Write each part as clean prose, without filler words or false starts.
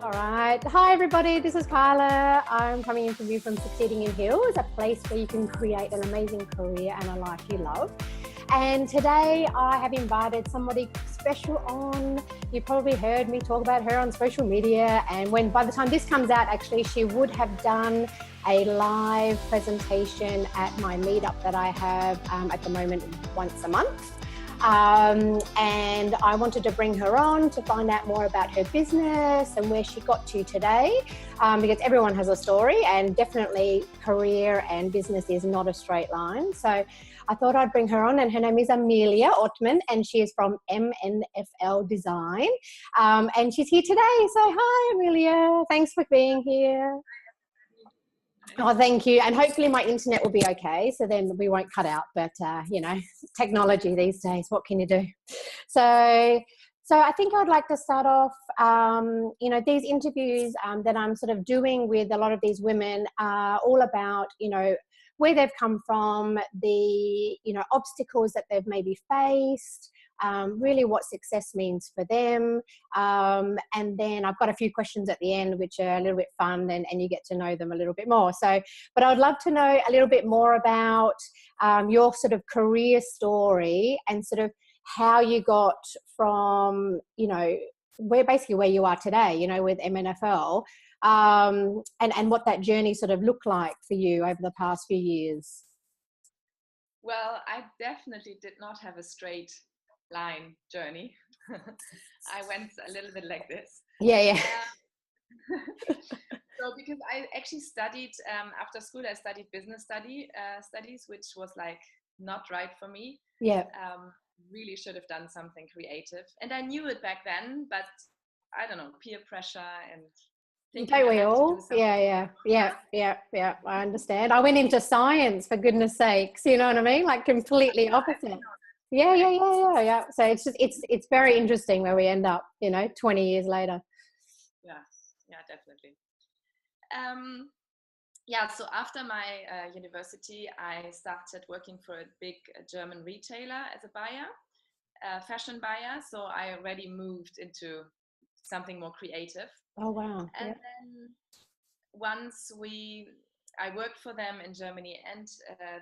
All right. Hi, everybody. This is Kyla. I'm coming in from you from Succeeding in Heels, a place where you can create an amazing career and a life you love. And today I have invited somebody special on. You probably heard me talk about her on social media. And by the time this comes out, actually, she would have done a live presentation at my meetup that I have at the moment once a month. And I wanted to bring her on to find out more about her business and where she got to today, because everyone has a story, and definitely career and business is not a straight line. So I thought I'd bring her on, and her name is Emilia Ohrtmann, and she is from MNFL Design, and she's here today. So hi, Emilia. Thanks for being here. Oh, thank you. And hopefully my internet will be okay, so then we won't cut out. But, you know, technology these days, what can you do? So I think I'd like to start off, you know, these interviews that I'm sort of doing with a lot of these women are all about, you know, where they've come from, the, you know, obstacles that they've maybe faced, really what success means for them. And then I've got a few questions at the end, which are a little bit fun, and you get to know them a little bit more. So, but I'd love to know a little bit more about your sort of career story and sort of how you got from, you know, where you are today, you know, with MNFL, and what that journey sort of looked like for you over the past few years. Well, I definitely did not have a straight line journey. I went a little bit like this. Yeah. So because I actually studied, after school, I studied business studies, which was like not right for me. Yeah. Really should have done something creative. And I knew it back then, but I don't know, peer pressure and don't we all? Yeah. I understand. I went into science, for goodness sakes. You know what I mean? Like completely opposite. Yeah. So it's just it's very interesting where we end up, you know, 20 years later. Yeah, definitely. So after my university, I started working for a big German retailer as a buyer, fashion buyer. So I already moved into something more creative. Oh wow! And then once I worked for them in Germany and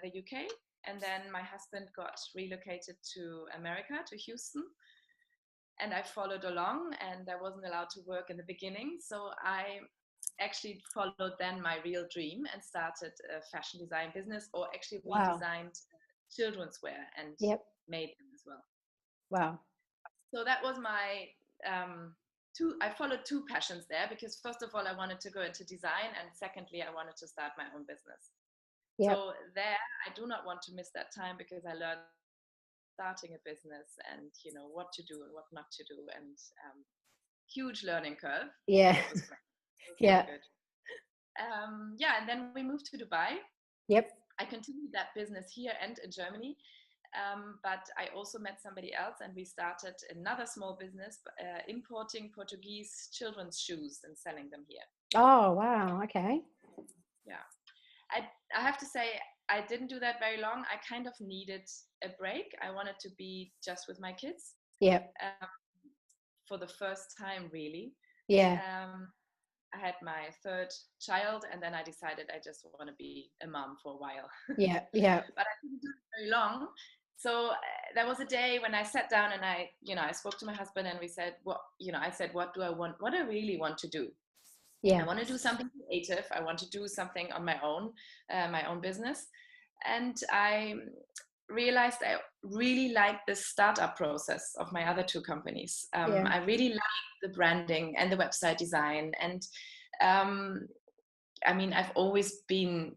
the UK, and then my husband got relocated to America, to Houston, and I followed along. And I wasn't allowed to work in the beginning, so I actually followed then my real dream and started a fashion design business, or actually we designed children's wear and made them as well. Wow. So that was my I followed two passions there, because first of all I wanted to go into design, and secondly I wanted to start my own business. So there I do not want to miss that time, because I learned starting a business and, you know, what to do and what not to do, and huge learning curve. Yeah. Good. And then we moved to Dubai. I continued that business here and in Germany, but I also met somebody else, and we started another small business importing Portuguese children's shoes and selling them here. Oh wow! Okay. Yeah, I have to say I didn't do that very long. I kind of needed a break. I wanted to be just with my kids. For the first time, really. I had my third child, and then I decided I just want to be a mom for a while. Yeah. But I didn't do it very long. So there was a day when I sat down and I spoke to my husband, and we said, I said, what do I want? What I really want to do? I want to do something creative. I want to do something on my own business. And I realized I really liked the startup process of my other two companies. I really liked the branding and the website design. And I've always been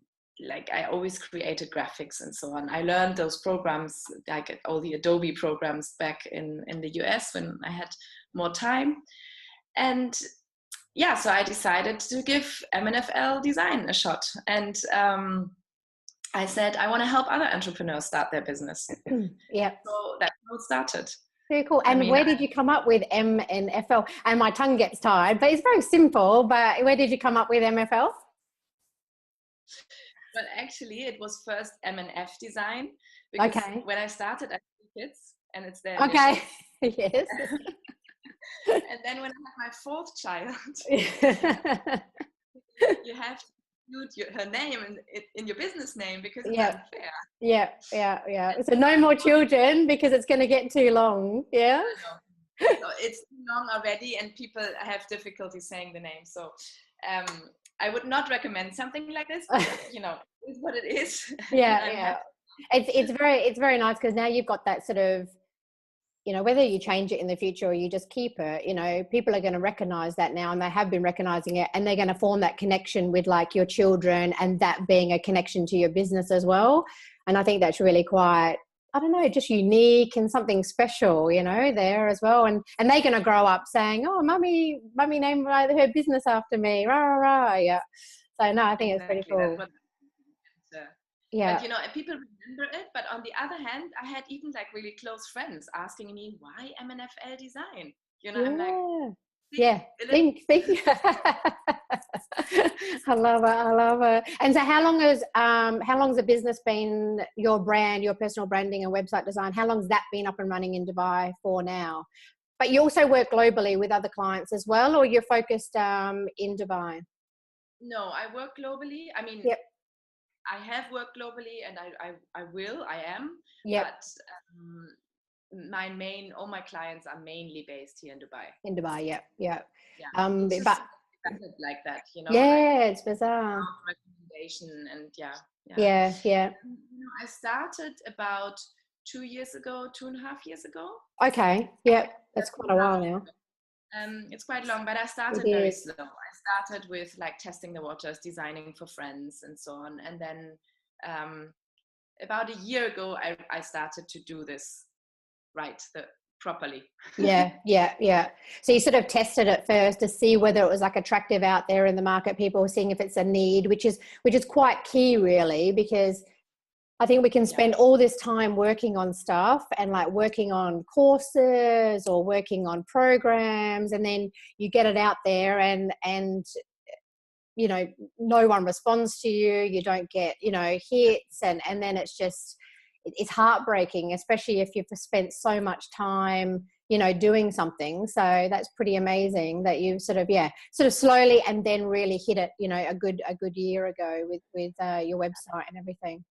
I always created graphics and so on. I learned those programs, like all the Adobe programs back in the US when I had more time. And so I decided to give MNFL Design a shot. And I said, I want to help other entrepreneurs start their business. So that's how it started. Very cool. And where did you come up with MNFL? And my tongue gets tired, but it's very simple. But where did you come up with MFL? But actually, it was first MNF Design, because when I started, I had 2 kids, and it's their Okay. Yes. And then when I had my fourth child, you have to include her name in your business name because it's unfair. Yeah. So no more children because it's going to get too long. Yeah. So it's too long already, and people have difficulty saying the name. So I would not recommend something like this. But, it's what it is. Yeah. It's very nice because now you've got that sort of, whether you change it in the future or you just keep it, people are going to recognize that now, and they have been recognizing it, and they're going to form that connection with like your children, and that being a connection to your business as well. And I think that's really quite, I don't know, just unique and something special, there as well. And they're going to grow up saying, oh, mummy named her business after me. Rah, rah, rah. Yeah. So no, I think it's pretty cool. Yeah. But people remember it. But on the other hand, I had even like really close friends asking me, why MNFL Design? I'm like, think. I love it. And so how long has the business been, your brand, your personal branding and website design, how long has that been up and running in Dubai for now? But you also work globally with other clients as well, or you're focused in Dubai? No, I work globally. I mean, I have worked globally, and I am. Yep. But all my clients are mainly based here in Dubai. In Dubai, yeah. It's just like that, Yeah, like, it's bizarre. Recommendation and Yeah. I started about 2.5 years ago. Okay, yeah, that's quite a while now. It's quite long, but I started very slow. I started with like testing the waters, designing for friends and so on. And then about a year ago, I started to do this properly. Yeah. So you sort of tested it first to see whether it was like attractive out there in the market, people seeing if it's a need, which is quite key really, because I think we can spend all this time working on stuff and like working on courses or working on programs, and then you get it out there and no one responds to you, you don't get hits, and then it's heartbreaking, especially if you've spent so much time doing something. So that's pretty amazing that you sort of slowly and then really hit it a good year ago with your website and everything.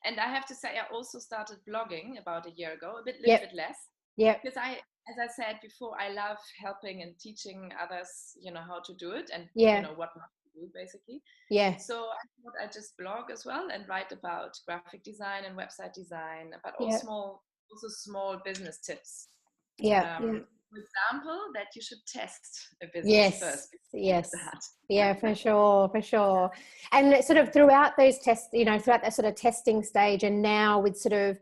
And I have to say, I also started blogging about a year ago, a little bit less. Yeah. Because as I said before, I love helping and teaching others, how to do it and what not to do, basically. Yeah. So I thought I'd just blog as well and write about graphic design and website design, but also small business tips. Yeah. For example, that you should test a business first. Yes. Yeah, for sure. And sort of throughout those tests, throughout that sort of testing stage, and now with sort of,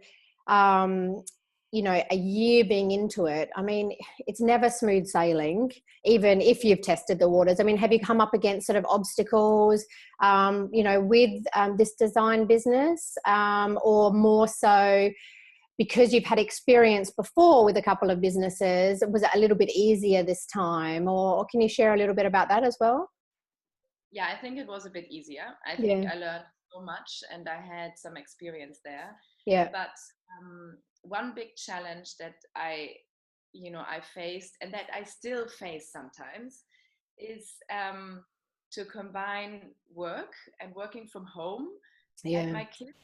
a year being into it, I mean, it's never smooth sailing, even if you've tested the waters. I mean, have you come up against sort of obstacles, with this design business, or more so because you've had experience before with a couple of businesses? Was it a little bit easier this time, or can you share a little bit about that as well? Yeah, I think it was a bit easier. I think I learned so much and I had some experience there. Yeah. But one big challenge that I faced, and that I still face sometimes, is to combine work and working from home and my kids,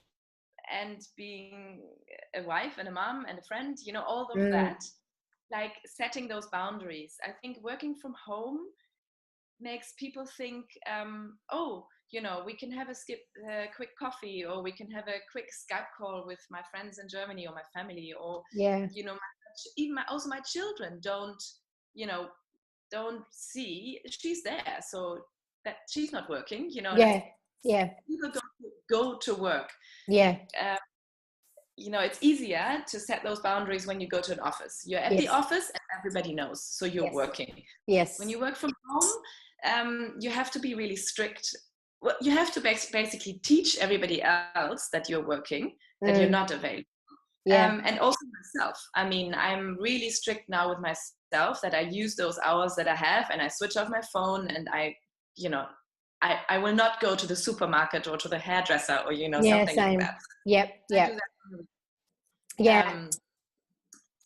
and being a wife and a mom and a friend, all of that, like setting those boundaries. I think working from home makes people think, we can have a quick coffee, or we can have a quick Skype call with my friends in Germany or my family, or, also my children don't see she's there, so that she's not working, people go to work. It's easier to set those boundaries when you go to an office. You're at the office and everybody knows, so you're working. When you work from home, you have to be really strict. Well, you have to basically teach everybody else that you're working, that you're not available. And also myself. I mean, I'm really strict now with myself, that I use those hours that I have and I switch off my phone, and I will not go to the supermarket or to the hairdresser or, something like that. Yeah.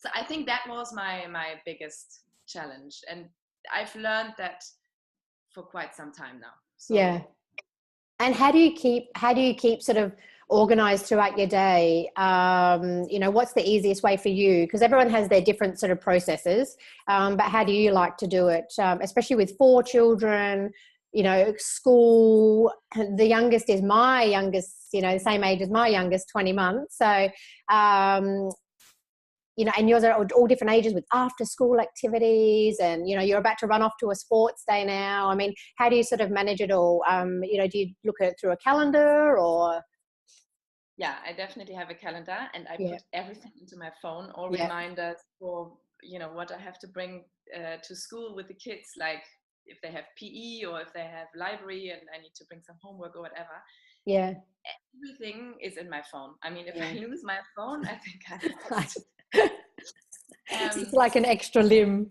So I think that was my biggest challenge. And I've learned that for quite some time now. So, yeah. And how do you keep sort of organized throughout your day? What's the easiest way for you? Because everyone has their different sort of processes. But how do you like to do it? Especially with 4 children, school. The youngest is my youngest, the same age as my youngest, 20 months. So, and yours are all different ages with after school activities, and, you're about to run off to a sports day now. I mean, how do you sort of manage it all? Do you look at it through a calendar or? Yeah, I definitely have a calendar, and I put everything into my phone, all reminders for, what I have to bring to school with the kids, like if they have PE or if they have library and I need to bring some homework or whatever. Yeah. Everything is in my phone. I mean, if I lose my phone, I think I lost. It's like an extra limb.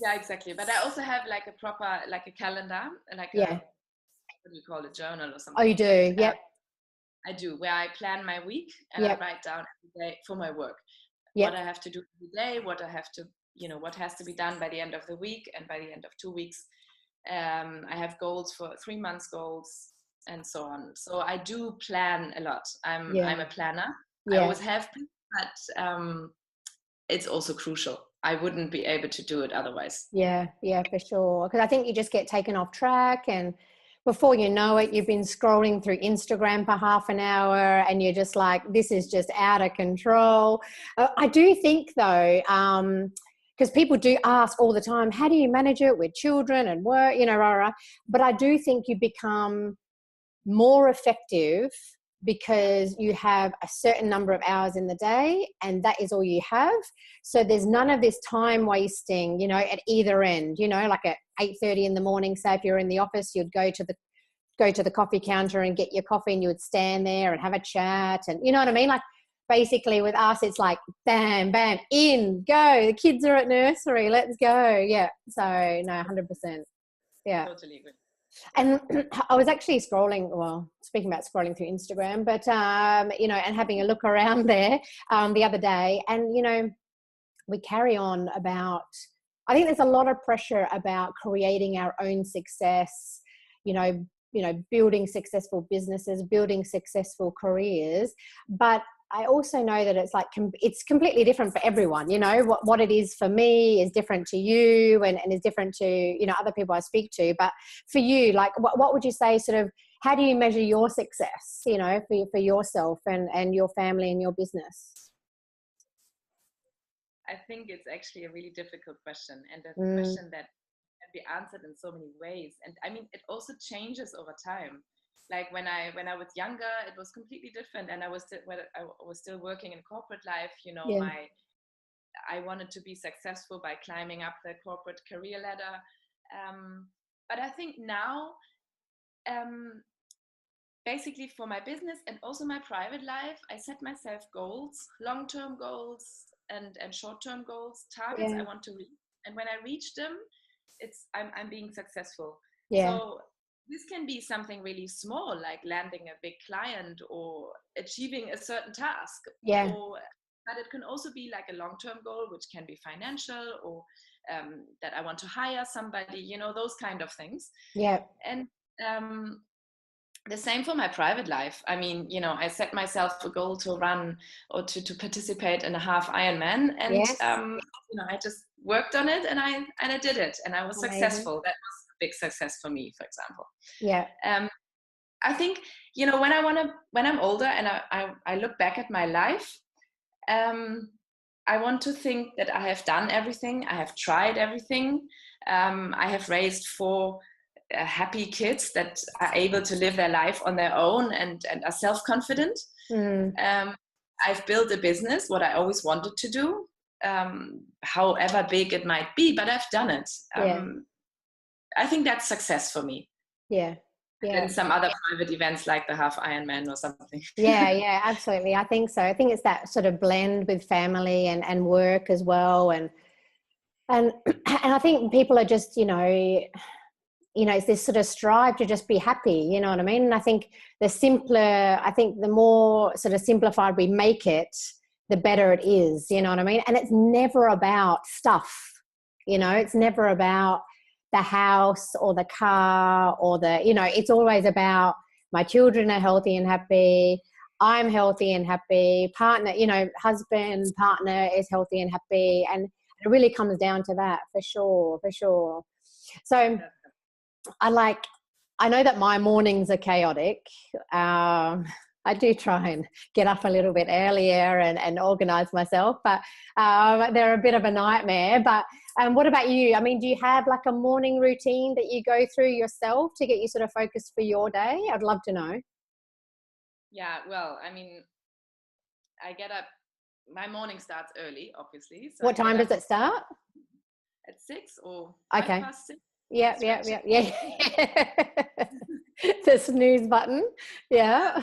Yeah, exactly. But I also have like a proper, like a calendar, like a, what do you call it, journal or something. Oh, you do? Yep. I do, where I plan my week and I write down every day for my work. What I have to do every day, what I have to, what has to be done by the end of the week and by the end of 2 weeks. I have goals for 3 months goals and so on. So I do plan a lot. I'm a planner. I always have been, but it's also crucial. I wouldn't be able to do it otherwise. Yeah, for sure. Because I think you just get taken off track, and before you know it, you've been scrolling through Instagram for half an hour and you're just like, this is just out of control. I do think though, because people do ask all the time, how do you manage it with children and work, but I do think you become more effective because you have a certain number of hours in the day and that is all you have. So there's none of this time wasting, at either end, like at 8:30 in the morning, say if you're in the office, you'd go to the coffee counter and get your coffee and you would stand there and have a chat, and you know what I mean? Like basically with us, it's like bam, bam, in, go. The kids are at nursery, let's go. Yeah. So no, 100%. Yeah. Totally agree. And I was actually speaking about scrolling through Instagram, but, and having a look around there the other day, and, we carry on about, I think there's a lot of pressure about creating our own success, building successful businesses, building successful careers. But I also know that it's like, it's completely different for everyone. What it is for me is different to you and is different to, other people I speak to. But for you, like, what would you say sort of, how do you measure your success, for yourself and your family and your business? I think it's actually a really difficult question, and a question that can be answered in so many ways. And I mean, it also changes over time. Like when I was younger, it was completely different, and I was still working in corporate life. I wanted to be successful by climbing up the corporate career ladder. But I think now, basically for my business and also my private life, I set myself goals, long-term goals and short-term goals, targets I want to reach. And when I reach them, I'm being successful. So this can be something really small, like landing a big client or achieving a certain task. But it can also be like a long-term goal, which can be financial, or that I want to hire somebody, those kind of things. And the same for my private life. I mean, I set myself a goal to run or to participate in a half Ironman, and I just worked on it and I did it, and I was successful. That was a big success for me, for example. I think when I'm older and I look back at my life, I want to think that I have done everything. I have tried everything. I have raised 4 happy kids that are able to live their life on their own and are self-confident. I've built a business, what I always wanted to do, however big it might be, but I've done it. I think that's success for me. And some other private events like the half Ironman or something. Absolutely. I think so. I think it's that sort of blend with family and work as well. And I think people are just, it's this sort of strive to just be happy, you know what I mean? And I think the more sort of simplified we make it, the better it is, you know what I mean? And it's never about stuff. You know, it's never about the house or the car or the, you know, it's always about my children are healthy and happy. I'm healthy and happy. Partner, you know, husband, partner is healthy and happy. And it really comes down to that for sure, for sure. So I know that my mornings are chaotic. I do try and get up a little bit earlier and organize myself, but they're a bit of a nightmare. But what about you? I mean, do you have like a morning routine that you go through yourself to get you sort of focused for your day? I'd love to know. Yeah, well, I mean, I get up, my morning starts early, obviously. So what time does it start? At 6 or okay. 6:05. Yeah. The snooze button. Yeah.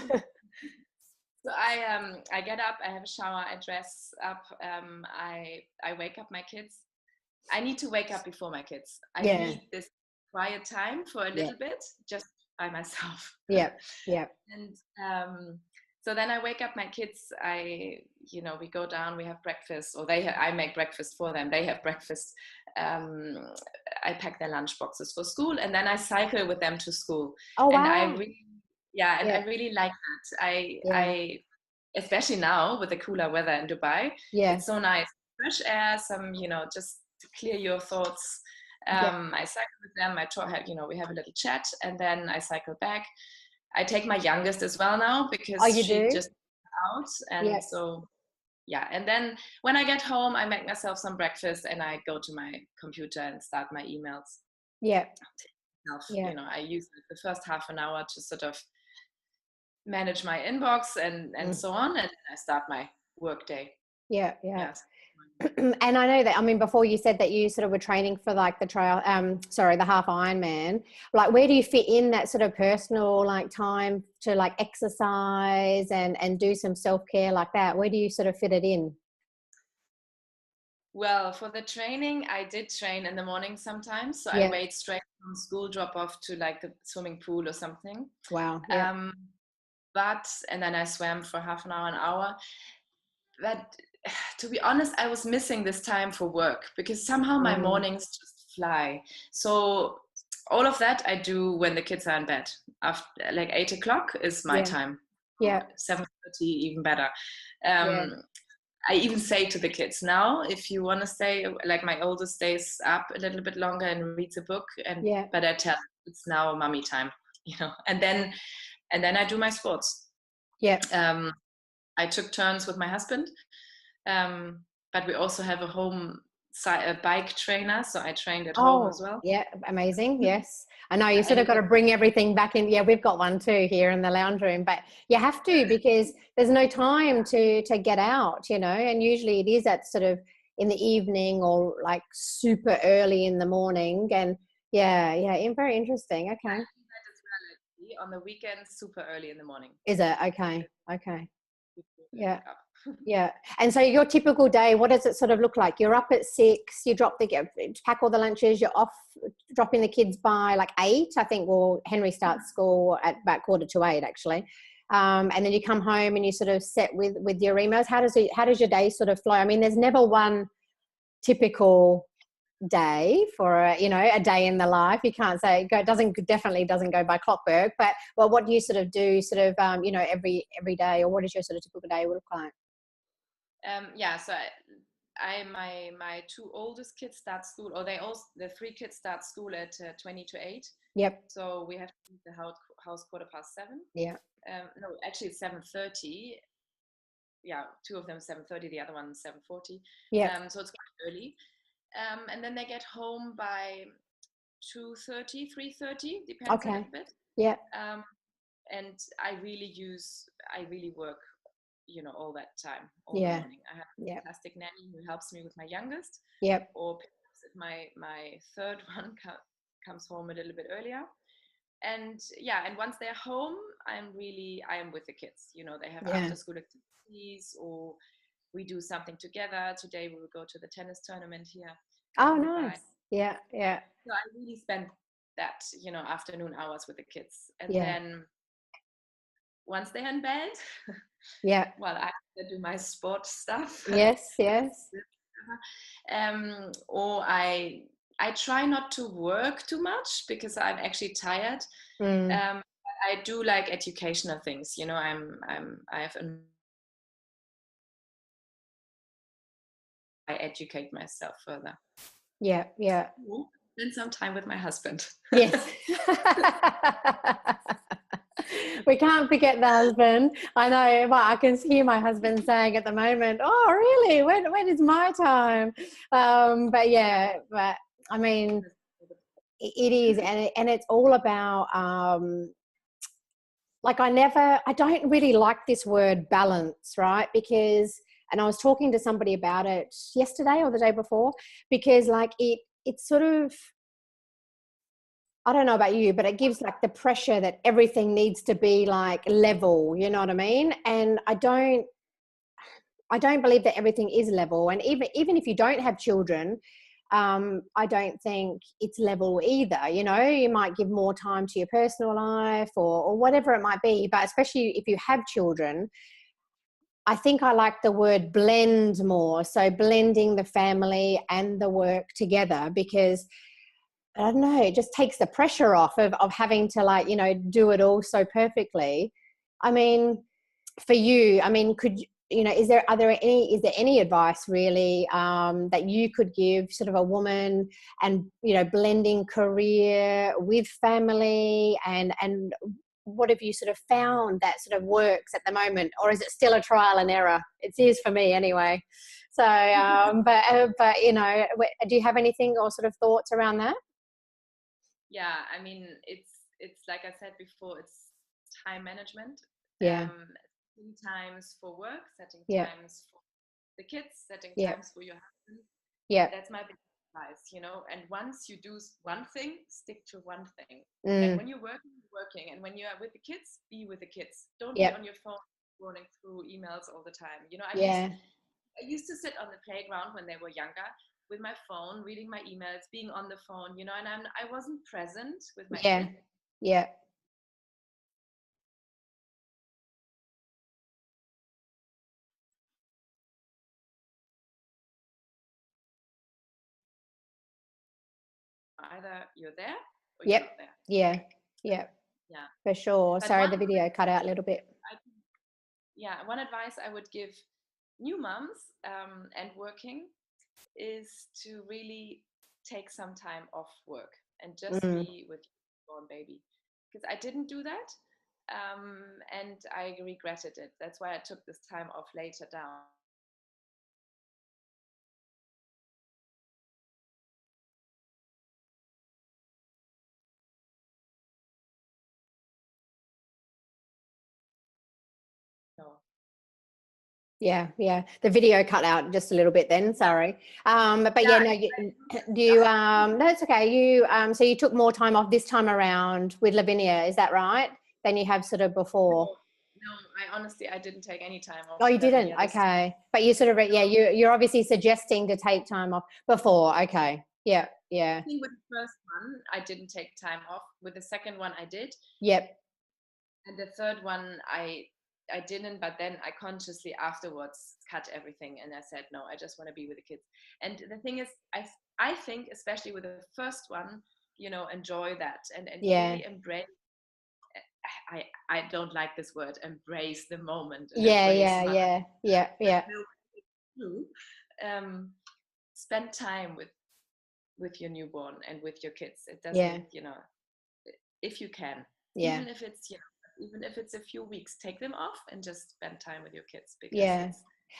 So I get up, I have a shower, I dress up, I wake up my kids. I need to wake up before my kids. I need this quiet time for a little bit, just by myself. Yeah. And so then I wake up my kids. We go down, we have breakfast, or I make breakfast for them. They have breakfast. I pack their lunch boxes for school, and then I cycle with them to school. Oh, wow. And I really like that. I especially now with the cooler weather in Dubai, it's so nice. Fresh air, some, just to clear your thoughts. I cycle with them. I talk, we have a little chat, and then I cycle back. I take my youngest as well now because she just out, and so and then when I get home, I make myself some breakfast and I go to my computer and start my emails. I use the first half an hour to sort of manage my inbox and so on, and I start my work day. And I know that, I mean, before you said that you sort of were training for like the the half Ironman, like where do you fit in that sort of personal like time to like exercise and do some self-care like that? Where do you sort of fit it in? Well, for the training, I did train in the morning sometimes. So I wait straight from school drop off to like the swimming pool or something. Wow. And then I swam for half an hour. But to be honest, I was missing this time for work because somehow my mornings just fly. So all of that I do when the kids are in bed. After like 8 o'clock is my time. 7:30 even better. I even say to the kids now, if you want to stay, like my oldest stays up a little bit longer and reads a book, but I tell it's now mommy time, and then I do my sports. I took turns with my husband, but we also have a bike trainer, so I trained at home as well. Yeah, amazing. Yes, I know you sort of got to bring everything back in. Yeah, we've got one too here in the lounge room, but you have to because there's no time to get out, and usually it is at sort of in the evening or like super early in the morning. And very interesting. Okay. On the weekends, super early in the morning. Is it? Okay. Yeah. And so your typical day, what does it sort of look like? You're up at 6, you pack all the lunches, you're off dropping the kids by like 8, I think. Well, Henry starts school at about 7:45 actually. And then you come home and you sort of set with your emails. How does your day sort of flow? I mean, there's never one typical day for a day in the life. You can't say definitely doesn't go by clockwork, but what do you sort of do every day, or what does your sort of typical day look like? So my 2 oldest kids start school, or the 3 kids start school at 20 to 8. So we have to leave the house 7:15. No, actually it's 7:30. 2 of them 7:30, the other one 7:40. So it's quite early. And then they get home by 2:30, 3:30, depends a little bit. And I really work, all that time, all the morning. I have a fantastic nanny who helps me with my youngest. Or perhaps if my third one comes home a little bit earlier. And once they're home, I am with the kids. They have after school activities, or we do something together. Today we will go to the tennis tournament here. Oh, nice. Yeah. So I really spend that, afternoon hours with the kids. And then once they're in bed, well, I have to do my sport stuff. Yes. or I try not to work too much because I'm actually tired. I do like educational things, you know. I educate myself further. Yeah. Spend some time with my husband. Yes. We can't forget the husband. I know, but I can see my husband saying at the moment, "Oh, really? When is my time?" But yeah, but I mean, it is, and it's all about like I don't really like this word balance, right? Because, and I was talking to somebody about it yesterday or the day before, because like it's sort of, I don't know about you, but it gives like the pressure that everything needs to be like level, you know what I mean? And I don't believe that everything is level. And even if you don't have children, I don't think it's level either. You know, you might give more time to your personal life or whatever it might be, but especially if you have children, I think I like the word blend more. So blending the family and the work together, because I don't know, it just takes the pressure off of having to, like, you know, do it all so perfectly. I mean, for you, I mean, you know, is there any advice really that you could give sort of a woman, and, you know, blending career with family, and what have you sort of found that sort of works at the moment, or is it still a trial and error? It is for me anyway. So, but you know, do you have anything or sort of thoughts around that? Yeah, I mean, it's like I said before, it's time management. Yeah. Setting times for work, setting Yeah. times for the kids, setting Yeah. times for your husband. Yeah. That's my big advice, you know. And once you do one thing, stick to one thing. And when you're working, and when you are with the kids, be with the kids. Don't be on your phone scrolling through emails all the time. You know, I used to sit on the playground when they were younger with my phone, reading my emails, being on the phone, you know, and I wasn't present with my kids. Yeah. Either you're there or you're not there. Yeah. For sure. But Sorry, the video cut out a little bit. One advice I would give new moms and working is to really take some time off work and just be with your born baby. Because I didn't do that, and I regretted it. That's why I took this time off later down. So, Yeah. The video cut out just a little bit then. Sorry. But yeah, no, do you, no, it's okay. You, so you took more time off this time around with Lavinia, is that right? Than you have sort of before? No, I honestly, I didn't take any time off. Oh, you didn't? Okay. But you sort of, you're obviously suggesting to take time off before. Okay. Yeah. I think with the first one, I didn't take time off. With the second one, I did. Yep. And the third one, I didn't, but then I consciously afterwards cut everything and I said, no, I just want to be with the kids. And the thing is, I think, especially with the first one, you know, enjoy that and really embrace. I don't like this word, embrace the moment. And Yeah. Spend time with your newborn and with your kids. It doesn't, you know, if you can, even if it's, you know, even if it's a few weeks, take them off and just spend time with your kids, because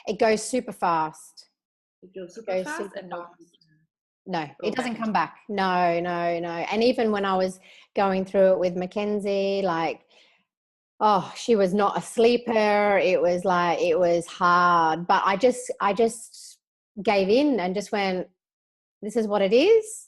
it goes super fast. It goes super fast. No, it doesn't come back. No. And even when I was going through it with Mackenzie, like, oh, she was not a sleeper. It was like, it was hard, but I just gave in and just went, this is what it is.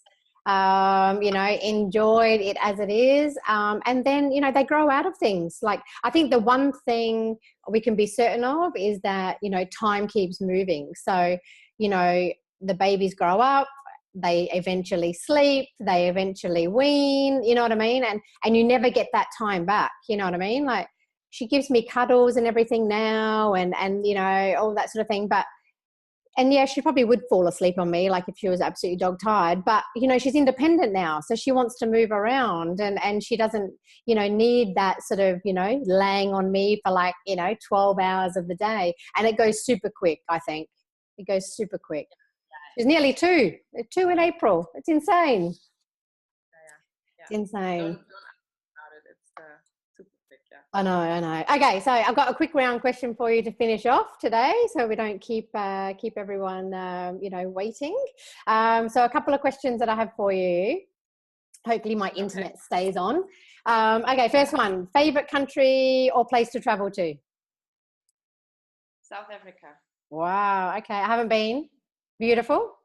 You know, enjoyed it as it is. And then, you know, they grow out of things. Like, I think the one thing we can be certain of is that, you know, time keeps moving. So, you know, the babies grow up, they eventually sleep, they eventually wean, you know what I mean? And you never get that time back, you know what I mean? Like, she gives me cuddles and everything now, and you know, all that sort of thing. But And yeah, she probably would fall asleep on me, like if she was absolutely dog tired. But you know, she's independent now, so she wants to move around, and she doesn't, you know, need that sort of, you know, laying on me for like, you know, 12 hours of the day. And it goes super quick. I think it goes super quick. She's nearly 2 in April. It's insane. It's insane. Don't about it. It's super quick. Yeah. I know. Okay, so I've got a quick round question for you to finish off today, so we don't keep everyone you know, waiting. So a couple of questions that I have for you. Hopefully my internet stays on. Okay, first one: favorite country or place to travel to? South Africa. Wow. Okay, I haven't been. Beautiful.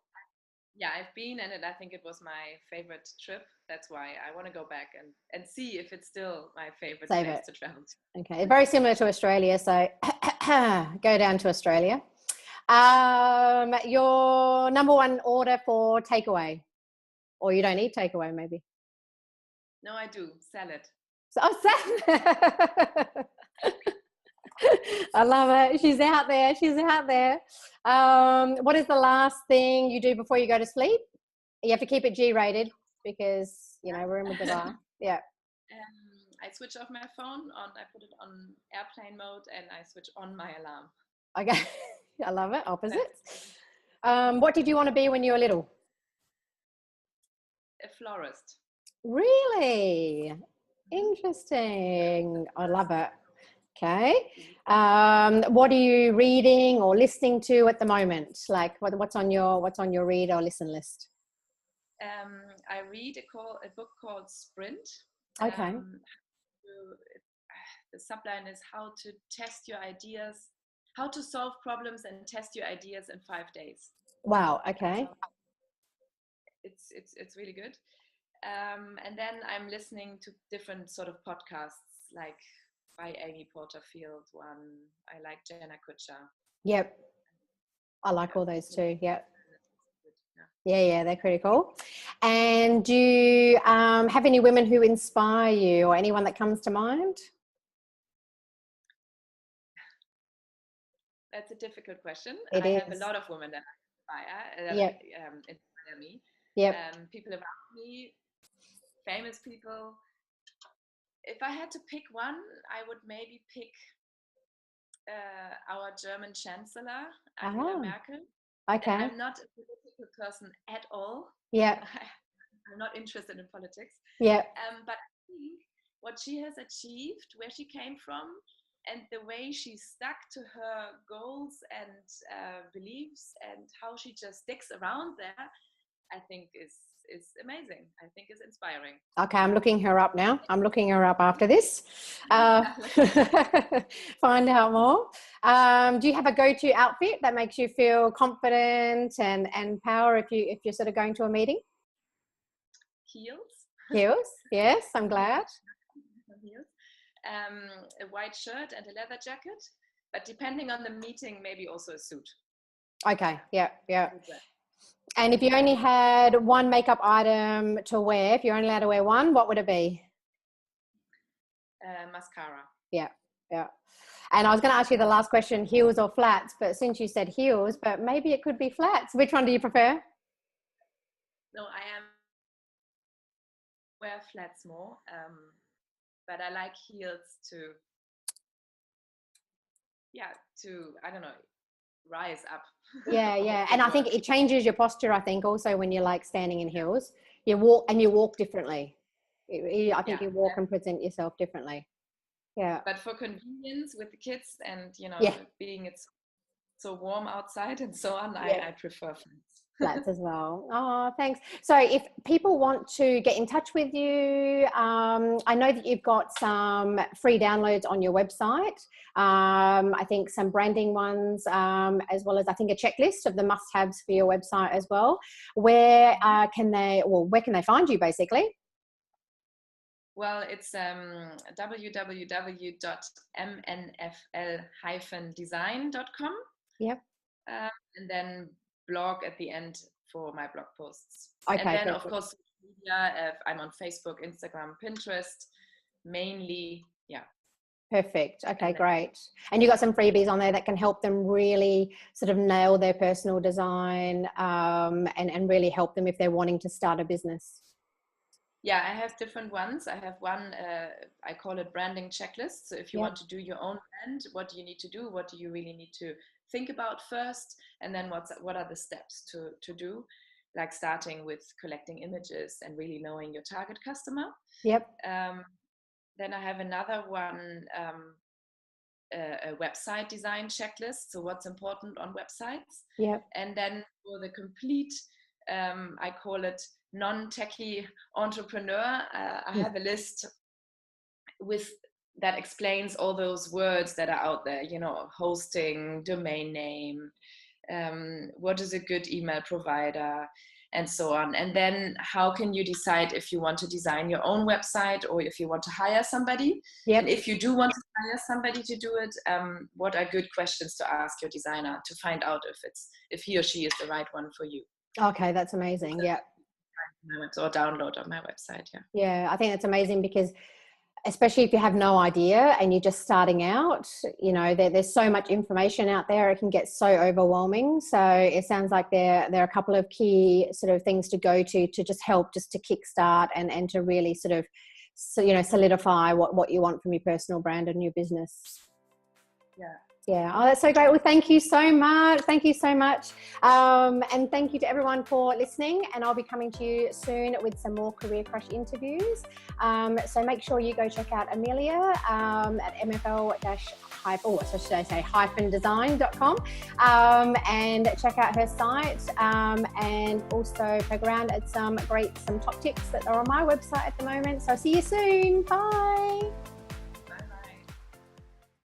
Yeah, I've been, and I think it was my favorite trip. That's why I want to go back and see if it's still my favorite place to travel to. Okay, very similar to Australia, so go down to Australia. Your number one order for takeaway, or you don't eat takeaway, maybe? No, I do. Salad. So, salad. I love it. She's out there. She's out there. What is the last thing you do before you go to sleep? You have to keep it G-rated because, you know, we're in with the bar. Yeah. I switch off my phone I put it on airplane mode, and I switch on my alarm. Okay. I love it. Opposites. What did you want to be when you were little? A florist. Really? Interesting. I love it. Okay. What are you reading or listening to at the moment? Like what's on your read or listen list? I read a book called Sprint. Okay. The subline is how to test your ideas, how to solve problems and test your ideas in 5 days. Wow. Okay. It's really good. And then I'm listening to different sort of podcasts, like by Amy Porterfield one. I like Jenna Kutcher. Yep. I like all those too. Yep. Yeah, they're pretty cool. And do you have any women who inspire you or anyone that comes to mind? That's a difficult question. I have a lot of women that inspire me. Yep. People around me, famous people. If I had to pick one, I would maybe pick our German Chancellor, Angela Merkel. Okay. And I'm not a political person at all. Yeah. I'm not interested in politics. Yeah. But I think what she has achieved, where she came from, and the way she stuck to her goals and beliefs, and how she just sticks around there, I think is amazing. I think is inspiring. Okay, I'm looking her up now. I'm looking her up after this. Find out more. Do you have a go-to outfit that makes you feel confident and power if you're sort of going to a meeting? Heels. Heels. Yes, I'm glad. Heels. A white shirt and a leather jacket, but depending on the meeting, maybe also a suit. Okay. Yeah. And if you only had one makeup item to wear, if you're only allowed to wear one, what would it be? Mascara. Yeah. And I was going to ask you the last question, heels or flats, but since you said heels, but maybe it could be flats. Which one do you prefer? No, I wear flats more, but I like heels to I don't know, rise up. Yeah. And I think it changes your posture, I think, also when you're like standing in heels. You walk differently. I think you walk and present yourself differently. Yeah. But for convenience with the kids and, being it's so warm outside and so on, I prefer flats as well. Oh, thanks. So if people want to get in touch with you, I know that you've got some free downloads on your website. I think some branding ones, as well as I think a checklist of the must-haves for your website as well. Where can they find you basically? Well, it's www.mnfl-design.com. Yep. And then blog at the end for my blog posts. Okay, and then, of course, social media. I'm on Facebook, Instagram, Pinterest, mainly. Yeah. Perfect. Okay, great. And you got some freebies on there that can help them really sort of nail their personal design, and really help them if they're wanting to start a business. Yeah, I have different ones. I have one, I call it branding checklist. So if you want to do your own brand, what do you need to do? What do you really need to think about first? And then what are the steps to do? Like starting with collecting images and really knowing your target customer. Yep. Then I have another one, a website design checklist. So what's important on websites. Yep. And then for the complete, I call it non-techie entrepreneur, I have a list that explains all those words that are out there, you know, hosting, domain name, what is a good email provider, and so on. And then how can you decide if you want to design your own website or if you want to hire somebody? Yep. And if you do want to hire somebody to do it, what are good questions to ask your designer to find out if he or she is the right one for you? Okay, that's amazing. Yeah. Or download on my website. Yeah. Yeah, I think that's amazing because especially if you have no idea and you're just starting out, you know, there's so much information out there, it can get so overwhelming. So it sounds like there are a couple of key sort of things to go to just help, just to kickstart and to really sort of, you know, solidify what you want from your personal brand and your business. Yeah. Yeah. Oh, that's so great. Well, thank you so much. Thank you so much. And thank you to everyone for listening. And I'll be coming to you soon with some more Career Crush interviews. So make sure you go check out Emilia at MNFL-design.com and check out her site, and also poke around at some top tips that are on my website at the moment. So see you soon. Bye.